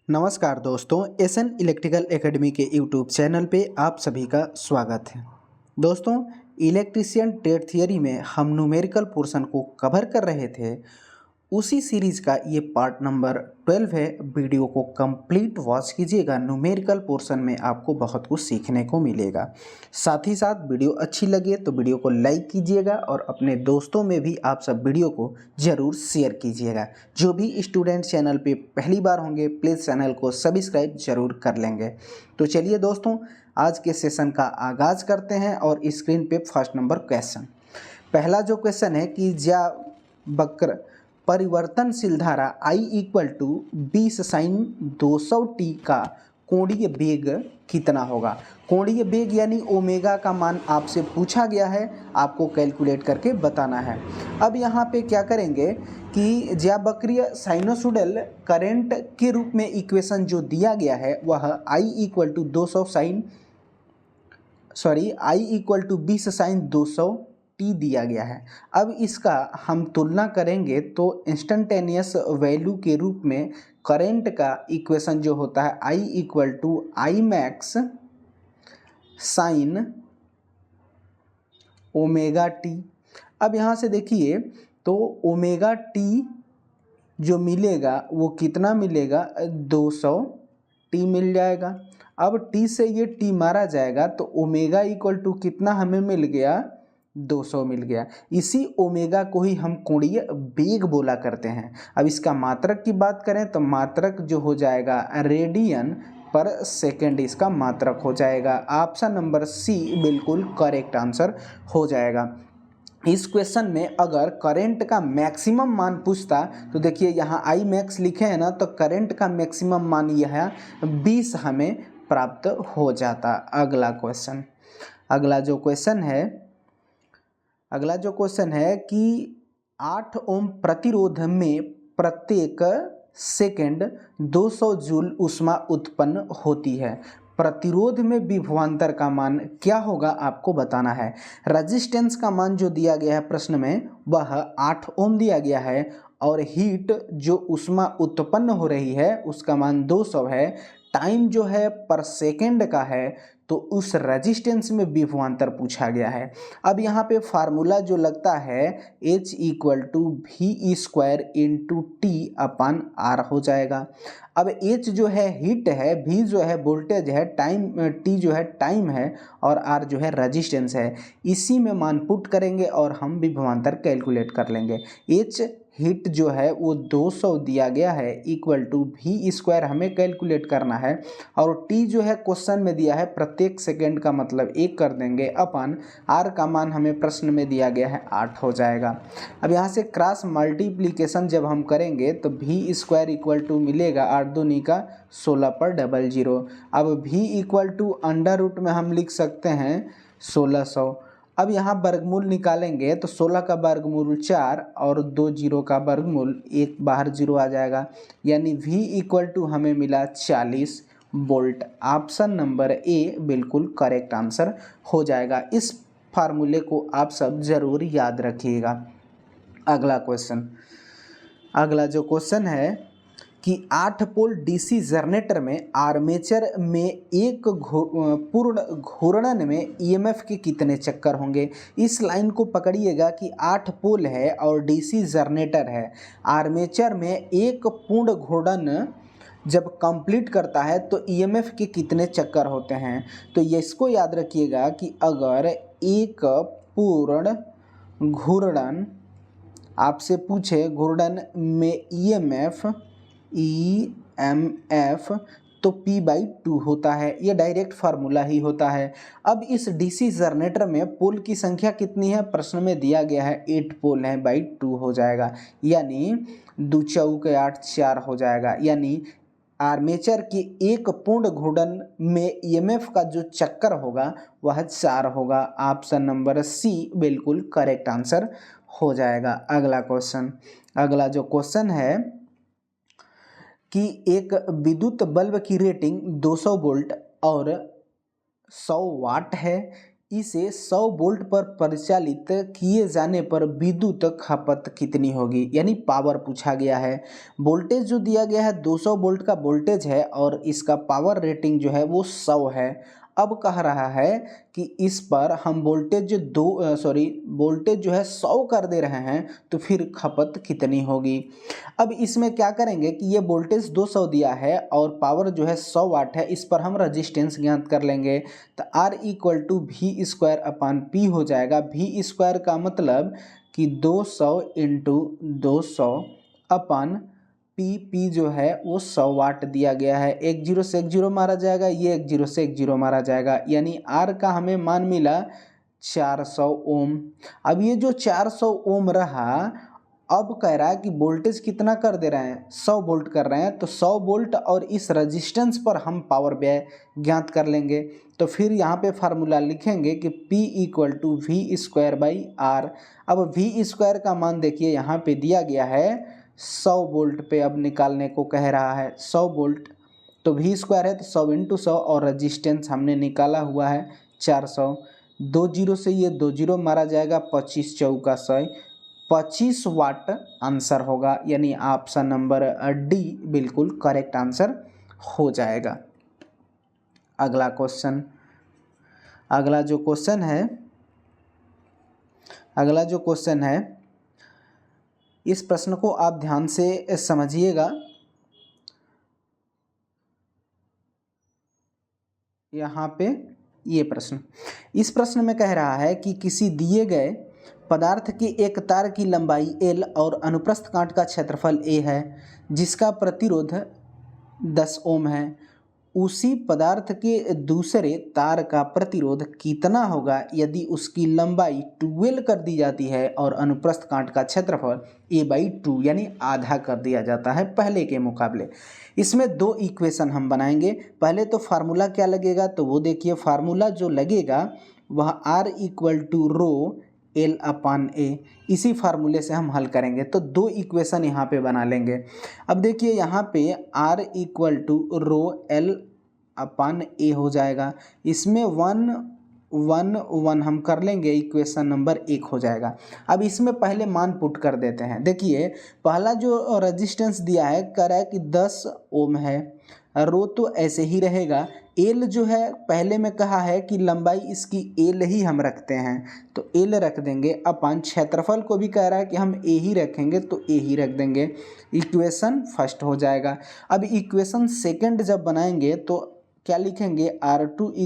नमस्कार दोस्तों, SN electrical academy के यूट्यूब चैनल पे आप सभी का स्वागत है। दोस्तों, इलेक्ट्रीशियन ट्रेड थियरी में हम न्यूमेरिकल पोर्शन को कवर कर रहे थे। उसी सीरीज का ये पार्ट नंबर 12 है। वीडियो को कंप्लीट वॉच कीजिएगा। न्यूमेरिकल पोर्शन में आपको बहुत कुछ सीखने को मिलेगा। साथ ही साथ वीडियो अच्छी लगे तो वीडियो को लाइक कीजिएगा और अपने दोस्तों में भी आप सब वीडियो को ज़रूर शेयर कीजिएगा। जो भी स्टूडेंट चैनल पे पहली बार होंगे प्लीज़ चैनल को सब्सक्राइब जरूर कर लेंगे। तो चलिए दोस्तों, आज के सेशन का आगाज़ करते हैं और स्क्रीन पे फर्स्ट नंबर क्वेश्चन। पहला जो क्वेश्चन है कि ज्या वक्र परिवर्तनशील धारा I equal to 20 sign 200t का कोणीय वेग कितना होगा। कोणीय वेग यानी ओमेगा का मान आपसे पूछा गया है, आपको कैलकुलेट करके बताना है। अब यहाँ पे क्या करेंगे कि ज्यावक्रीय साइनोसॉइडल करंट के रूप में इक्वेशन जो दिया गया है वह I equal to 20 sine 200 t दिया गया है। अब इसका हम तुलना करेंगे तो इंस्टेंटेनियस वैल्यू के रूप में करंट का इक्वेशन जो होता है I equal to I max sine omega t. अब यहाँ से देखिए तो ओमेगा टी जो मिलेगा वो कितना मिलेगा, 200 टी मिल जाएगा। अब टी से ये टी मारा जाएगा तो ओमेगा इक्वल टू कितना हमें मिल गया, 200 मिल गया। इसी ओमेगा को ही हम कोणीय वेग बोला करते हैं। अब इसका मात्रक की बात करें तो मात्रक जो हो जाएगा रेडियन पर सेकेंड, इसका मात्रक हो जाएगा। ऑप्शन नंबर सी बिल्कुल करेक्ट आंसर हो जाएगा। इस क्वेश्चन में अगर करंट का मैक्सिमम मान पूछता तो देखिए यहाँ आई मैक्स लिखे हैं ना, तो करंट का मैक्सिमम मान यह है 20 हमें प्राप्त हो जाता। अगला जो क्वेश्चन है कि 8 ओम प्रतिरोध में प्रत्येक सेकंड 200 जूल ऊष्मा उत्पन्न होती है। प्रतिरोध में विभवांतर का मान क्या होगा आपको बताना है। रेजिस्टेंस का मान जो दिया गया है प्रश्न में वह 8 ओम दिया गया है और हीट जो ऊष्मा उत्पन्न हो रही है उसका मान 200 है। टाइम जो है पर सेकंड का है, तो उस रेजिस्टेंस में विभवांतर पूछा गया है। अब यहाँ पे फार्मूला जो लगता है H equal to V square into t upon R हो जाएगा। अब H जो है हीट है, V जो है वोल्टेज है, टाइम T जो है टाइम है और R जो है रेजिस्टेंस है। इसी में मान पुट करेंगे और हम विभवांतर कैलकुलेट कर लेंगे। H हीट जो है वो 200 दिया गया है इक्वल टू वी स्क्वायर हमें कैलकुलेट करना है और टी जो है क्वेश्चन में दिया है प्रत्येक सेकंड का मतलब 1 कर देंगे अपन आर का मान हमें प्रश्न में दिया गया है 8 हो जाएगा। अब यहाँ से क्रॉस मल्टीप्लिकेशन जब हम करेंगे तो वी स्क्वायर इक्वल टू मिलेगा 8 दूनी का 16 पर 00। अब V equal to under root में हम लिख सकते हैं 1600। अब यहाँ वर्गमूल निकालेंगे तो 16 का वर्गमूल 4 और 2 जीरो का वर्गमूल 1 बाहर जीरो आ जाएगा, यानी V इक्वल टू हमें मिला 40 वोल्ट। ऑप्शन नंबर ए बिल्कुल करेक्ट आंसर हो जाएगा। इस फार्मूले को आप सब जरूर याद रखिएगा। अगला जो क्वेश्चन है कि 8 पोल डीसी जनरेटर में आर्मेचर में एक पूर्ण घूर्णन में ईएमएफ के कितने चक्कर होंगे। इस लाइन को पकड़िएगा कि 8 पोल है और डीसी जनरेटर है। आर्मेचर में एक पूर्ण घूर्णन जब कंप्लीट करता है तो ईएमएफ के कितने चक्कर होते हैं। तो ये इसको याद रखिएगा कि अगर एक पूर्ण घूर्णन आपसे पूछे, घूर्णन में ईएमएफ तो P/2 होता है। ये डायरेक्ट फार्मूला ही होता है। अब इस डीसी जनरेटर में पोल की संख्या कितनी है, प्रश्न में दिया गया है 8 पोल है, बाई 2 हो जाएगा, यानी 2 चौक 8 4 हो जाएगा। यानी आर्मेचर की एक पूर्ण घूर्णन में ईएमएफ का जो चक्कर होगा वह 4 होगा। ऑप्शन नंबर सी बिल्कुल करेक्ट आंसर हो जाएगा। अगला जो क्वेश्चन है कि एक विद्युत बल्ब की रेटिंग 200 वोल्ट और 100 वाट है। इसे 100 वोल्ट पर परिचालित किए जाने पर विद्युत खपत कितनी होगी, यानी पावर पूछा गया है। वोल्टेज जो दिया गया है 200 वोल्ट का वोल्टेज है और इसका पावर रेटिंग जो है वो 100 है। अब कह रहा है कि इस पर हम वोल्टेज वोल्टेज जो है 100 कर दे रहे हैं तो फिर खपत कितनी होगी। अब इसमें क्या करेंगे कि ये वोल्टेज 200 दिया है और पावर जो है 100 वाट है, इस पर हम रजिस्टेंस ज्ञात कर लेंगे। तो R = V² हो जाएगा। V² का मतलब कि 200 × 200 अपन P जो है वो 100 वाट दिया गया है। एक 0 से एक 0 मारा जाएगा, ये एक 0 से एक 0 मारा जाएगा, यानी R का हमें मान मिला 400 ओम। अब ये जो 400 ओम रहा, अब कह रहा है कि वोल्टेज कितना कर दे रहे हैं, 100 वोल्ट कर रहे हैं, तो 100 वोल्ट और इस रजिस्टेंस पर हम पावर व्यय ज्ञात कर लेंगे। तो फिर यहाँ पे फार्मूला लिखेंगे कि P = V²/R। अब V² का मान देखिए यहाँ पे दिया गया है 100 वोल्ट पे, अब निकालने को कह रहा है 100 वोल्ट, तो V² है तो 100 × 100 और रजिस्टेंस हमने निकाला हुआ है 400। 2 0 से ये 2 0 मारा जाएगा, 25 चौका 100, 25 वाट आंसर होगा, यानी ऑप्शन नंबर डी बिल्कुल करेक्ट आंसर हो जाएगा। अगला क्वेश्चन, अगला जो क्वेश्चन है इस प्रश्न को आप ध्यान से समझिएगा। यहाँ पे ये प्रश्न, इस प्रश्न में कह रहा है कि किसी दिए गए पदार्थ की एक तार की लंबाई L और अनुप्रस्थ काट का क्षेत्रफल A है, जिसका प्रतिरोध 10 ओम है। उसी पदार्थ के दूसरे तार का प्रतिरोध कितना होगा यदि उसकी लंबाई 2L कर दी जाती है और अनुप्रस्थ काट का क्षेत्रफल A/2 यानी आधा कर दिया जाता है पहले के मुकाबले। इसमें दो इक्वेशन हम बनाएंगे। पहले तो फार्मूला क्या लगेगा, तो वो देखिए, फार्मूला जो लगेगा वह R = L/A, इसी फार्मूले से हम हल करेंगे। तो दो इक्वेशन यहाँ पे बना लेंगे। अब देखिए यहाँ पे R = L/A हो जाएगा, इसमें 1 1 1 हम कर लेंगे, इक्वेशन नंबर 1 हो जाएगा। अब इसमें पहले मान पुट कर देते हैं। देखिए पहला जो रजिस्टेंस दिया है कह रहा है कि 10 ओम है, रो तो ऐसे ही रहेगा। एल जो है पहले में कहा है कि लंबाई इसकी एल ही हम रखते हैं, तो एल रख देंगे। अपन क्षेत्रफल को भी कह रहा है कि हम ए ही रखेंगे, तो ए ही रख देंगे। इक्वेशन फर्स्ट हो जाएगा। अब इक्वेशन सेकंड जब बनाएंगे तो क्या लिखेंगे, R2 =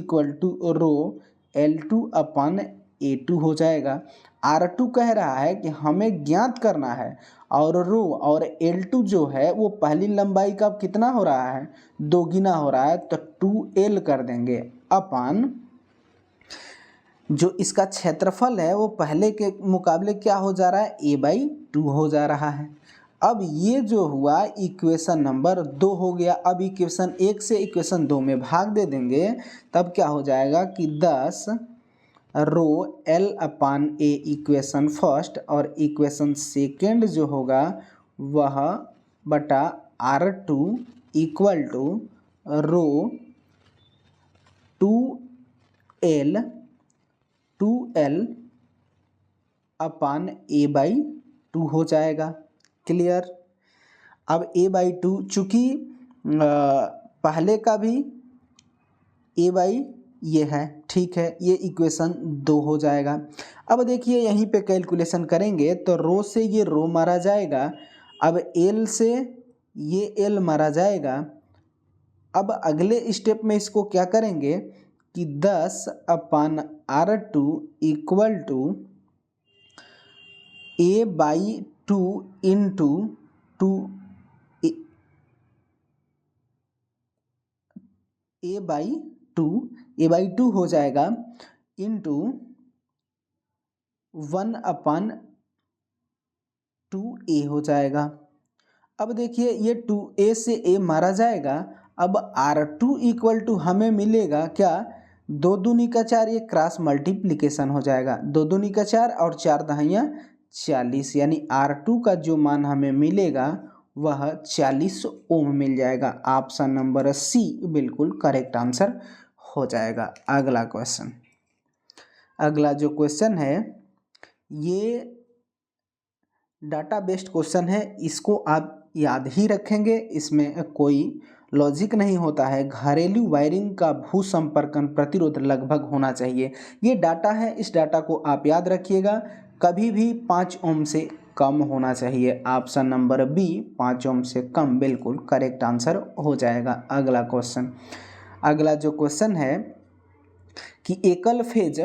L2/A2 हो जाएगा। R2 कह रहा है कि हमें ज्ञात करना है और रो और L2 जो है वो पहली लंबाई का कितना हो रहा है, 2 गुना हो रहा है, तो 2L कर देंगे अपन जो इसका क्षेत्रफल है वो पहले के मुकाबले क्या हो जा रहा है, A/2 हो जा रहा है। अब ये जो हुआ इक्वेशन नंबर 2 हो गया। अब इक्वेशन 1 से इक्वेशन 2 में भाग दे देंगे, तब क्या हो जाएगा कि 10 रो L/A इक्वेशन फर्स्ट और इक्वेशन सेकेंड जो होगा वह बटा R2 = रो 2L/A/2 हो जाएगा। क्लियर। अब A/2 चूँकि पहले का भी ये है, ठीक है, ये इक्वेशन 2 हो जाएगा। अब देखिए यहीं पे कैलकुलेशन करेंगे तो रो से ये रो मारा जाएगा, अब L से ये L मारा जाएगा। अब अगले स्टेप में इसको क्या करेंगे कि 10/R2 = A/2 A/2 हो जाएगा इंटू 1/2A हो जाएगा। अब देखिए ये 2A से A मारा जाएगा। अब R2 = हमें मिलेगा क्या, 2 दूनी का 4, ये क्रॉस मल्टीप्लिकेशन हो जाएगा, 2 दूनी का 4 और 4 दहाइयाँ 40, यानी R2 का जो मान हमें मिलेगा वह 40 ओम मिल जाएगा। ऑप्शन नंबर सी बिल्कुल करेक्ट आंसर हो जाएगा। अगला क्वेश्चन, अगला जो क्वेश्चन है ये डाटा बेस्ड क्वेश्चन है, इसको आप याद ही रखेंगे, इसमें कोई लॉजिक नहीं होता है। घरेलू वायरिंग का भू संपर्कन प्रतिरोध लगभग होना चाहिए, ये डाटा है, इस डाटा को आप याद रखिएगा, कभी भी 5 ओम से कम होना चाहिए। ऑप्शन नंबर बी 5 ओम से कम बिल्कुल करेक्ट आंसर हो जाएगा। अगला क्वेश्चन, अगला जो क्वेश्चन है कि एकल phase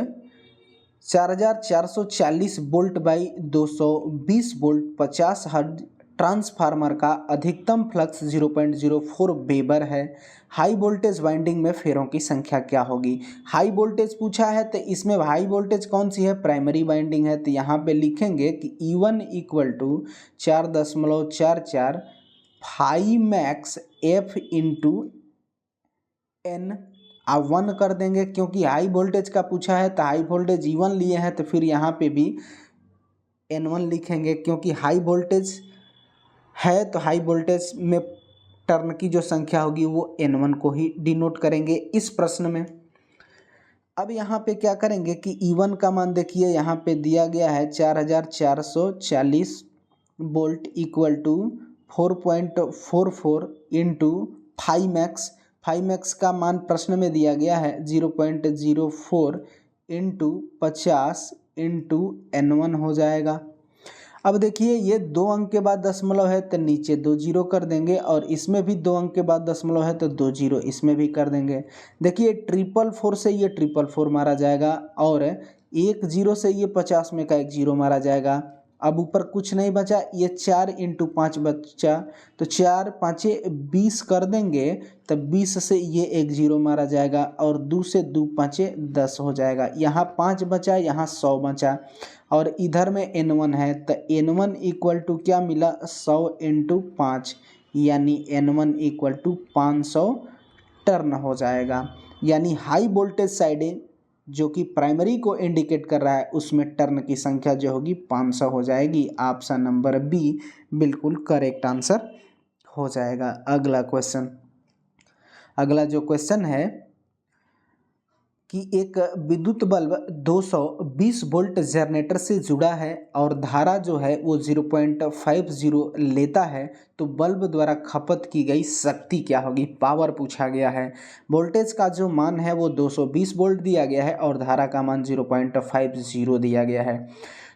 4440 volt by 220 volt 50 hertz transformer का अधिकतम फ्लक्स 0.04 वेबर है। हाई वोल्टेज वाइंडिंग में फेरों की संख्या क्या होगी? हाई वोल्टेज पूछा है तो इसमें हाई वोल्टेज कौन सी है? प्राइमरी वाइंडिंग है, तो यहाँ पे लिखेंगे कि E1 = 4.44 phi max F into N आप 1 कर देंगे, क्योंकि हाई वोल्टेज का पूछा है तो हाई वोल्टेज E1 लिए हैं, तो फिर यहाँ पे भी N1 लिखेंगे, क्योंकि हाई वोल्टेज है तो हाई वोल्टेज में टर्न की जो संख्या होगी वो N1 को ही डिनोट करेंगे इस प्रश्न में। अब यहाँ पे क्या करेंगे कि E1 का मान देखिए यहाँ पे दिया गया है 4440 volt equal to 4.44 into phi max का मान प्रश्न में दिया गया है 0.04 इंटू 50 इंटू N1 हो जाएगा। अब देखिए ये 2 अंक के बाद दशमलव है तो नीचे 2 जीरो कर देंगे, और इसमें भी 2 अंक के बाद दशमलव है तो 2 जीरो इसमें भी कर देंगे। देखिए 444 से ये 444 मारा जाएगा, और 1 जीरो से ये 50 में का 1 जीरो मारा जाएगा। अब ऊपर कुछ नहीं बचा, ये 4 इंटू 5 बचा, तो 4 5 20 कर देंगे, तब 20 से ये 1 जीरो मारा जाएगा, और 2 से 2 5 10 हो जाएगा। यहाँ 5 बचा, यहाँ 100 बचा, और इधर में N1 है तो N1 इक्वल टू क्या मिला? 100 इंटू 5, यानी N1 इक्वल टू 500 टर्न हो जाएगा। यानी हाई वोल्टेज साइडिंग जो कि प्राइमरी को इंडिकेट कर रहा है उसमें टर्न की संख्या जो होगी 500 हो जाएगी। ऑप्शन नंबर बी बिल्कुल करेक्ट आंसर हो जाएगा। अगला क्वेश्चन, अगला जो क्वेश्चन है कि एक विद्युत बल्ब 220 वोल्ट जनरेटर से जुड़ा है और धारा जो है वो 0.50 लेता है, तो बल्ब द्वारा खपत की गई शक्ति क्या होगी? पावर पूछा गया है। वोल्टेज का जो मान है वो 220 वोल्ट दिया गया है और धारा का मान 0.50 दिया गया है।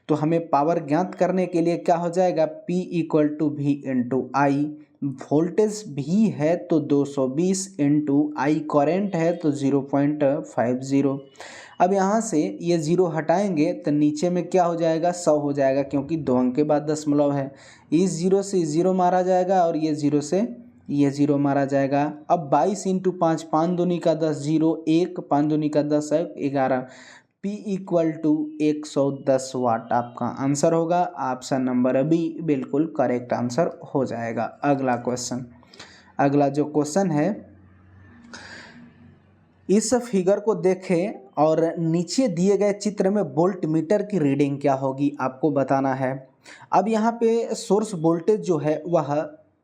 तो हमें पावर ज्ञात करने के लिए क्या हो जाएगा? P = V इंटू आई। वोल्टेज भी है तो 220 इंटू आई करेंट है तो 0.50। अब यहाँ से ये 0 हटाएंगे तो नीचे में क्या हो जाएगा? 100 हो जाएगा, क्योंकि 2 अंक के बाद दशमलव है। इस 0 से 0 मारा जाएगा और ये 0 से ये 0 मारा जाएगा। अब 22 इंटू 5, 5 दूनी का 10, 0 1, 5 दूनी का 10 है 11। P = 110 वाट आपका आंसर होगा। ऑप्शन नंबर बी बिल्कुल करेक्ट आंसर हो जाएगा। अगला क्वेश्चन, अगला जो क्वेश्चन है, इस फिगर को देखें और नीचे दिए गए चित्र में वोल्ट मीटर की रीडिंग क्या होगी आपको बताना है। अब यहाँ पे सोर्स वोल्टेज जो है वह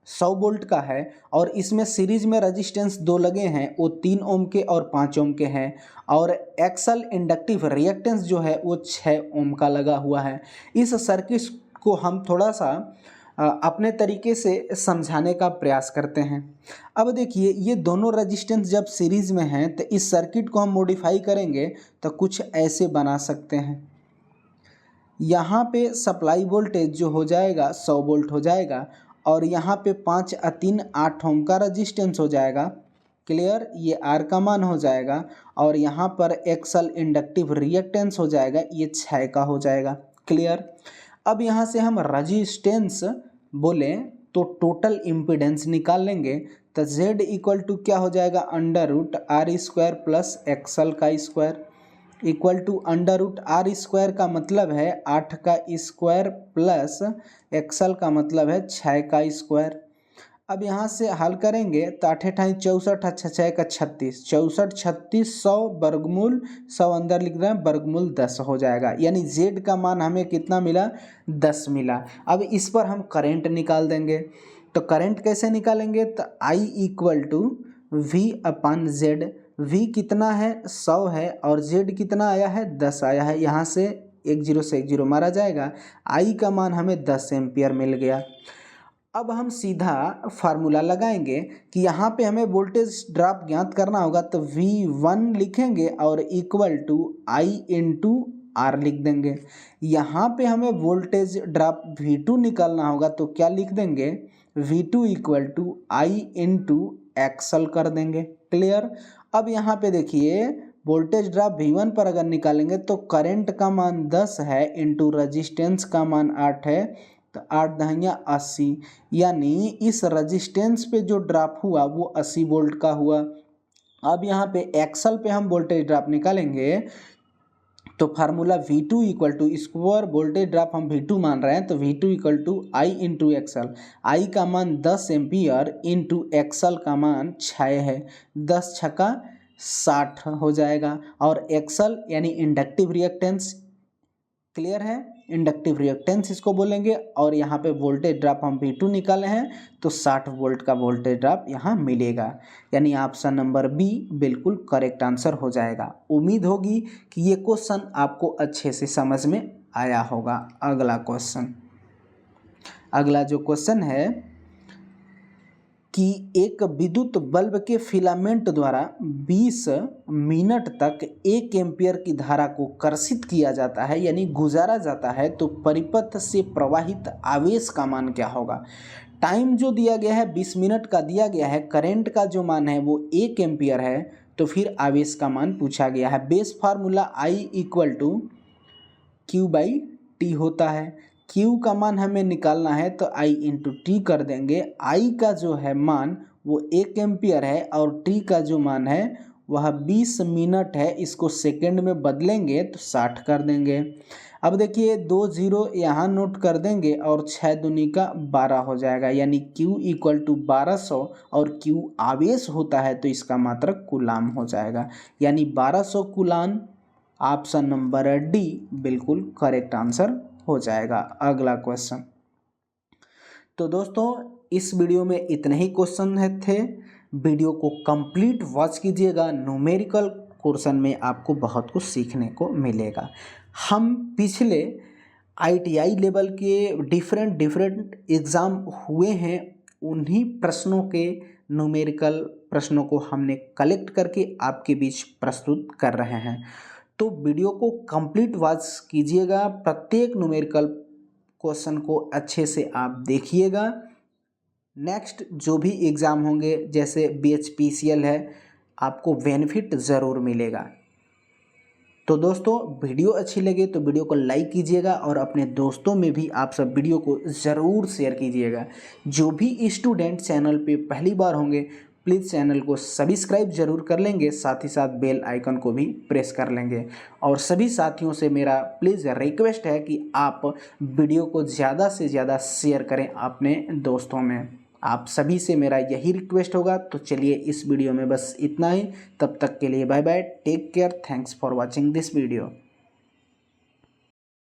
100 वोल्ट का है, और इसमें सीरीज में रेजिस्टेंस 2 लगे हैं, वो 3 ओम के और 5 ओम के हैं, और एक्सल इंडक्टिव रिएक्टेंस जो है वो 6 ओम का लगा हुआ है। इस सर्किट को हम थोड़ा सा अपने तरीके से समझाने का प्रयास करते हैं। अब देखिए ये दोनों रेजिस्टेंस जब सीरीज में हैं तो इस सर्किट को हम मॉडिफाई करेंगे तो कुछ ऐसे बना सकते हैं। यहाँ पे सप्लाई वोल्टेज जो हो जाएगा 100 वोल्ट हो जाएगा, और यहाँ पे 5 और 3 8 ओम का रेजिस्टेंस हो जाएगा। क्लियर? ये आर का मान हो जाएगा, और यहाँ पर एक्सल इंडक्टिव रिएक्टेंस हो जाएगा, ये 6 का हो जाएगा। क्लियर? अब यहाँ से हम रेजिस्टेंस बोलें तो टोटल इम्पीडेंस निकाल लेंगे, तो Z = क्या हो जाएगा? √R² प्लस एक्सल का स्क्वायर इक्वल टू √R² का मतलब है 8 का स्क्वायर प्लस एक्सल का मतलब है 6 का स्क्वायर। अब यहाँ से हल करेंगे तो 8 × 64, 6 का 36, 64 36 100 वर्गमूल 100 अंदर लिख रहे हैं, वर्गमूल 10 हो जाएगा। यानी Z का मान हमें कितना मिला? 10 मिला। अब इस पर हम करंट निकाल देंगे, तो करंट कैसे निकालेंगे? तो I = V/Z। v कितना है 100 है और z कितना आया है 10 आया है। यहाँ से एक जीरो से एक जीरो मारा जाएगा, I का मान हमें 10 एम्पियर मिल गया। अब हम सीधा फार्मूला लगाएंगे कि यहाँ पे हमें वोल्टेज ड्रॉप ज्ञात करना होगा, तो V1 लिखेंगे और equal to I into R लिख देंगे। यहाँ पे हमें वोल्टेज ड्रॉप V2 निकालना होगा, तो क्या लिख देंगे V2 equal to I into XL कर देंगे। क्लियर। अब यहाँ पे देखिए वोल्टेज ड्रॉप V1 पर अगर निकालेंगे तो करंट का मान 10 है इंटू रजिस्टेंस का मान 8 है, तो 8 दहिया 80, यानी इस रजिस्टेंस पे जो ड्रॉप हुआ वो 80 वोल्ट का हुआ। अब यहाँ पे एक्सल पे हम वोल्टेज ड्रॉप निकालेंगे तो फार्मूला V2 इक्वल टू, इसको वोल्टेज ड्रॉप हम V2 मान रहे हैं, तो V2 equal to I into XL. I का मान 10 एम्पियर इंटू एक्सल का मान 6 है, 10 छक्का 60 हो जाएगा। और एक्सल यानी इंडक्टिव रिएक्टेंस, क्लियर है, इंडक्टिव रिएक्टेंस इसको बोलेंगे। और यहाँ पे वोल्टेज ड्रॉप हम V2 निकाले हैं तो 60 वोल्ट का वोल्टेज ड्रॉप यहाँ मिलेगा, यानी ऑप्शन नंबर बी बिल्कुल करेक्ट आंसर हो जाएगा। उम्मीद होगी कि ये क्वेश्चन आपको अच्छे से समझ में आया होगा। अगला क्वेश्चन, अगला जो क्वेश्चन है कि एक विद्युत बल्ब के फिलामेंट द्वारा 20 मिनट तक 1 एम्पियर की धारा को कर्षित किया जाता है, यानी गुजारा जाता है, तो परिपथ से प्रवाहित आवेश का मान क्या होगा। टाइम जो दिया गया है 20 मिनट का दिया गया है, करंट का जो मान है वो 1 एम्पियर है, तो फिर आवेश का मान पूछा गया है। Base formula I equal to Q by t होता है। Q का मान हमें निकालना है तो I इंटू टी कर देंगे। I का जो है मान वो 1 एम्पियर है और T का जो मान है वह 20 मिनट है, इसको सेकंड में बदलेंगे तो 60 कर देंगे। अब देखिए 2 जीरो यहाँ नोट कर देंगे और 6 दूनी का 12 हो जाएगा, यानी Q इक्वल टू 1200 और Q आवेश होता है तो इसका मात्रक कूलाम हो जाएगा, यानी 1200 कूलाम। ऑप्शन नंबर डी बिल्कुल करेक्ट आंसर हो जाएगा। अगला क्वेश्चन, तो दोस्तों इस वीडियो में इतने ही क्वेश्चन थे। वीडियो को कंप्लीट वॉच कीजिएगा, न्यूमेरिकल क्वेश्चन में आपको बहुत कुछ सीखने को मिलेगा। हम पिछले ITI लेवल के डिफरेंट एग्ज़ाम हुए हैं, उन्हीं प्रश्नों के न्यूमेरिकल प्रश्नों को हमने कलेक्ट करके आपके बीच प्रस्तुत कर रहे हैं। तो वीडियो को कंप्लीट वॉच कीजिएगा, प्रत्येक न्यूमेरिकल क्वेश्चन को अच्छे से आप देखिएगा। नेक्स्ट जो भी एग्ज़ाम होंगे जैसे BHPCL है, आपको बेनिफिट ज़रूर मिलेगा। तो दोस्तों वीडियो अच्छी लगे तो वीडियो को लाइक कीजिएगा और अपने दोस्तों में भी आप सब वीडियो को ज़रूर शेयर कीजिएगा। जो भी स्टूडेंट चैनल पे पहली बार होंगे प्लीज़ चैनल को सब्सक्राइब जरूर कर लेंगे, साथ ही साथ बेल आइकन को भी प्रेस कर लेंगे। और सभी साथियों से मेरा प्लीज़ रिक्वेस्ट है कि आप वीडियो को ज़्यादा से ज़्यादा शेयर करें अपने दोस्तों में। आप सभी से मेरा यही रिक्वेस्ट होगा। तो चलिए इस वीडियो में बस इतना ही, तब तक के लिए bye bye, take care, thanks for watching this video.